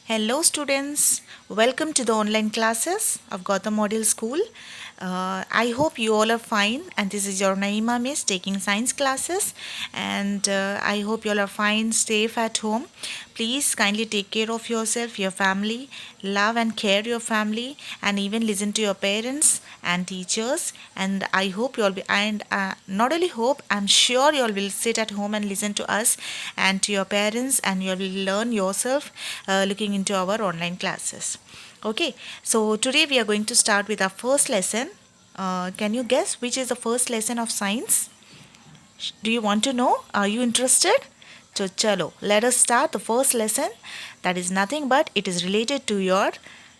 Hello, students. Welcome to the online classes of Gotham Model School. I hope you all are fine. And this is your Naima Miss taking science classes. And I hope you all are fine, safe at home. Please kindly take care of yourself, your family, love and care your family, and even listen to your parents and teachers. And I hope you all be, and not only hope, I'm sure you all will sit at home and listen to us and to your parents, and you all will learn yourself looking into our online classes. Okay, so today we are going to start with our first lesson. Can you guess which is the first lesson of science? Do you want to know? Are you interested? So, chalo, let us start the first lesson. That is nothing but it is related to your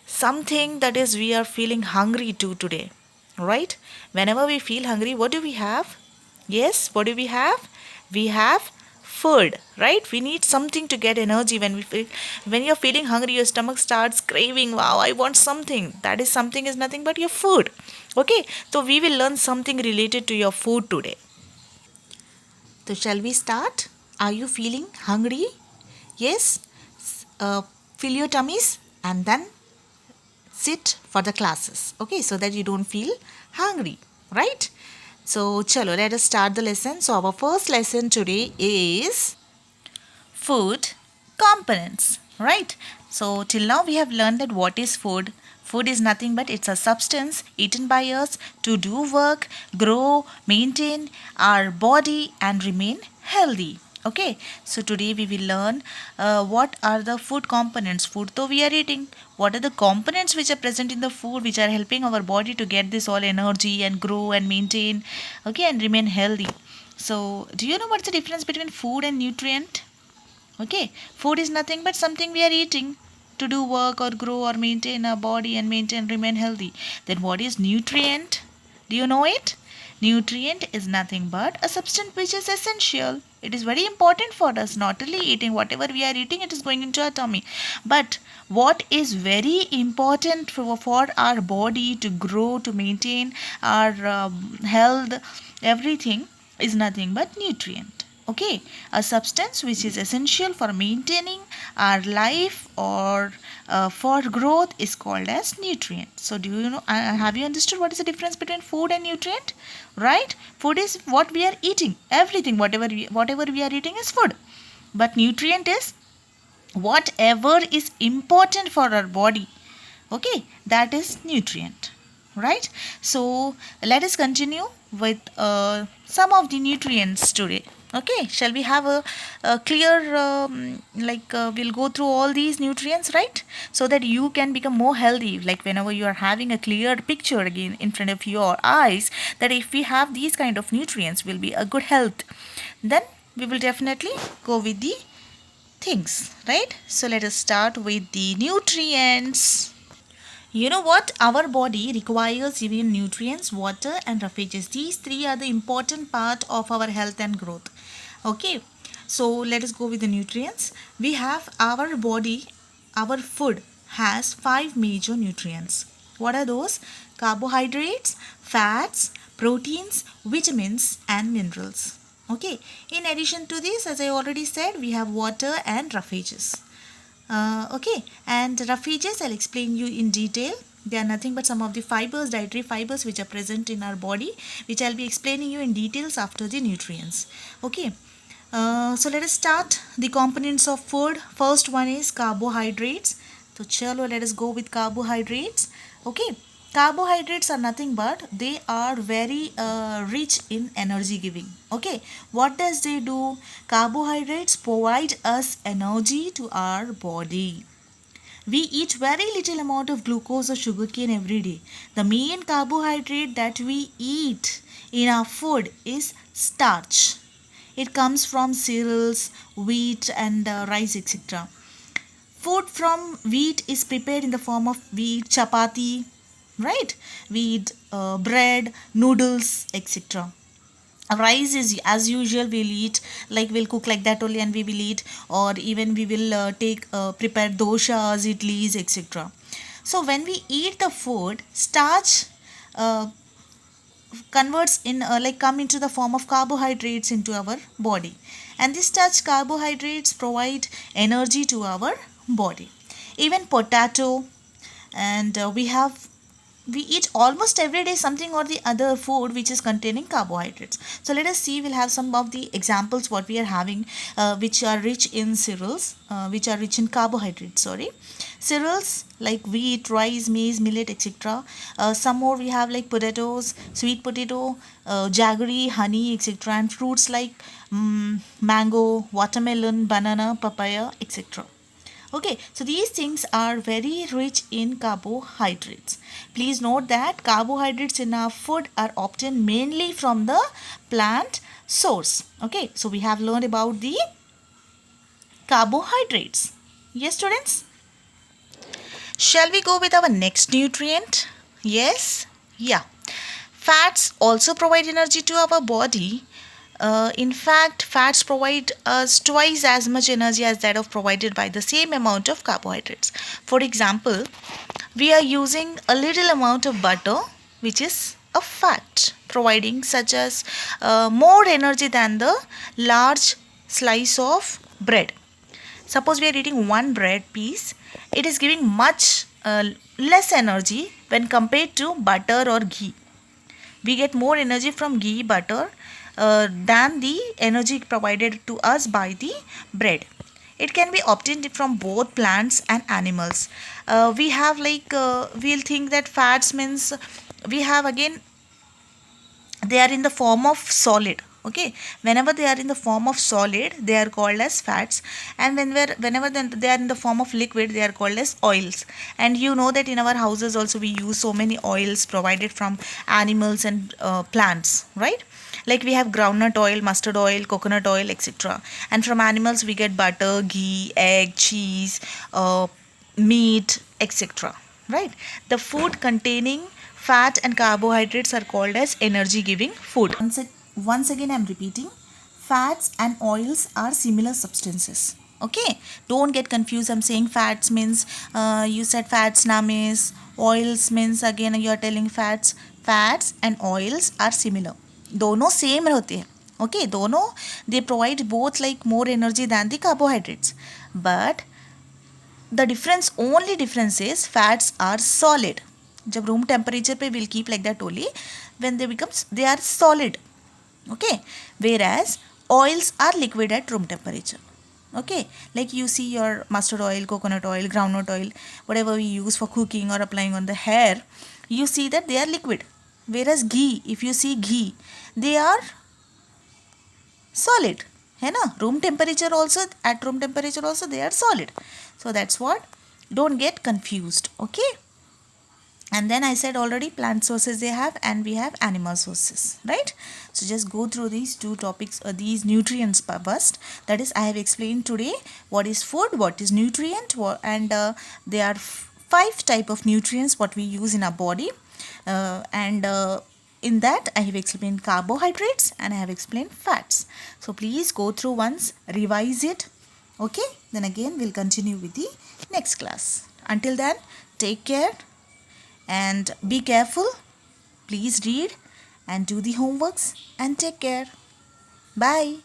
something that is we are feeling hungry to today. Right? Whenever we feel hungry, what do we have? Yes, what do we have? We have food, right? We need something to get energy when we feel when you're feeling hungry, your stomach starts craving, wow, I want something. That is something is nothing but your food. Okay, so we will learn something related to your food today. So, shall we start? Are you feeling hungry? Yes? Uh, Fill your tummies and then sit for the classes. Okay, so that you don't feel hungry, right? So, chalo, let us start the lesson. So, our first lesson today is food components, right? So, till now we have learned that what is food. Food is nothing but it's a substance eaten by us to do work, grow, maintain our body, and remain healthy. Okay, so today we will learn what are the food components. Food though we are eating, what are the components which are present in the food which are helping our body to get this all energy and grow and maintain, okay, and remain healthy. So, do you know what's the difference between food and nutrient? Okay, food is nothing but something we are eating to do work or grow or maintain our body and maintain remain healthy. Then what is nutrient? Do you know it? Nutrient is nothing but a substance which is essential. It is very important for us. Not only eating, whatever we are eating, it is going into our tummy. But what is very important for our body to grow, to maintain our health, everything is nothing but nutrient. Okay, a substance which is essential for maintaining our life or for growth is called as nutrient. So do you know, have you understood what is the difference between food and nutrient? Right, food is what we are eating, everything whatever we are eating is food, but nutrient is whatever is important for our body. Okay, that is nutrient, right? So let us continue with some of the nutrients today. Okay, shall we have a clear we'll go through all these nutrients, right? So that you can become more healthy, like whenever you are having a clear picture again in front of your eyes, that if we have these kind of nutrients will be a good health, then we will definitely go with the things, right? So let us start with the nutrients. You know what? Our body requires even nutrients, water, and refuges. These three are the important part of our health and growth. Okay, so let us go with the nutrients. We have our body, our food has five major nutrients. What are those? Carbohydrates, fats, proteins, vitamins, and minerals. Okay, in addition to this, as I already said, we have water and refuges. Okay, and refuges I'll explain you in detail. They are nothing but some of the fibers, dietary fibers which are present in our body, which I'll be explaining you in details after the nutrients. Okay, so let us start the components of food. First one is carbohydrates. So chalo, let us go with carbohydrates. Okay, carbohydrates are nothing but they are very rich in energy giving. Okay, what does they do? Carbohydrates provide us energy to our body. We eat very little amount of glucose or sugarcane every day. The main carbohydrate that we eat in our food is starch. It comes from cereals, wheat, and rice, etc. Food from wheat is prepared in the form of wheat chapati, right? Wheat bread, noodles, etc. Rice is as usual we'll eat, like we'll cook like that only and we will eat, or even we will take prepare doshas, idlis, etc. So when we eat the food, starch uh, converts in like come into the form of carbohydrates into our body, and this starch carbohydrates provide energy to our body. even potato, and we eat almost every day something or the other food which is containing carbohydrates. So let us see, we'll have some of the examples what we are having, which are rich in cereals, which are rich in carbohydrates, sorry. Cereals like wheat, rice, maize, millet, etc. Some more we have like potatoes, sweet potato, jaggery, honey, etc. And fruits like mango, watermelon, banana, papaya, etc. Okay, so these things are very rich in carbohydrates. Please note that carbohydrates in our food are obtained mainly from the plant source. Okay, so we have learned about the carbohydrates. Yes, students? Shall we go with our next nutrient? Yes? Yeah. Fats also provide energy to our body. In fact, fats provide us twice as much energy as that of provided by the same amount of carbohydrates. For example, we are using a little amount of butter, which is a fat, providing such as more energy than the large slice of bread. Suppose we are eating one bread piece, it is giving much less energy when compared to butter or ghee. We get more energy from ghee, butter, than the energy provided to us by the bread. It can be obtained from both plants and animals. We have we'll think that fats means we have again, they are in the form of solid. Okay, whenever they are in the form of solid, they are called as fats, and whenever they are in the form of liquid, they are called as oils. And you know that in our houses also we use so many oils provided from animals and plants, right? Like we have groundnut oil, mustard oil, coconut oil, etc. And from animals we get butter, ghee, egg, cheese, meat, etc. Right? The food containing fat and carbohydrates are called as energy giving food. Once again I'm repeating, fats and oils are similar substances. Okay, don't get confused. I'm saying fats means you said fats names, oils means again you are telling fats. Fats and oils are similar, दोनों same होते हैं. Okay, दोनों they provide both like more energy than the carbohydrates, but the difference, only difference is fats are solid. जब room temperature पे will keep like that only, when they are solid. Okay, whereas oils are liquid at room temperature. Okay, like you see your mustard oil, coconut oil, groundnut oil, whatever we use for cooking or applying on the hair, you see that they are liquid. Whereas ghee, if you see ghee, they are solid. है ना? Room temperature also, at room temperature also they are solid. So that's what, don't get confused. Okay, and then I said already plant sources they have, and we have animal sources, right? So just go through these two topics, these nutrients first. That is, I have explained today what is food, what is nutrient, and there are five type of nutrients what we use in our body, and in that I have explained carbohydrates and I have explained fats. So please go through once, revise it. Okay, then again we'll continue with the next class. Until then, take care and be careful. Please read and do the homeworks and take care. Bye.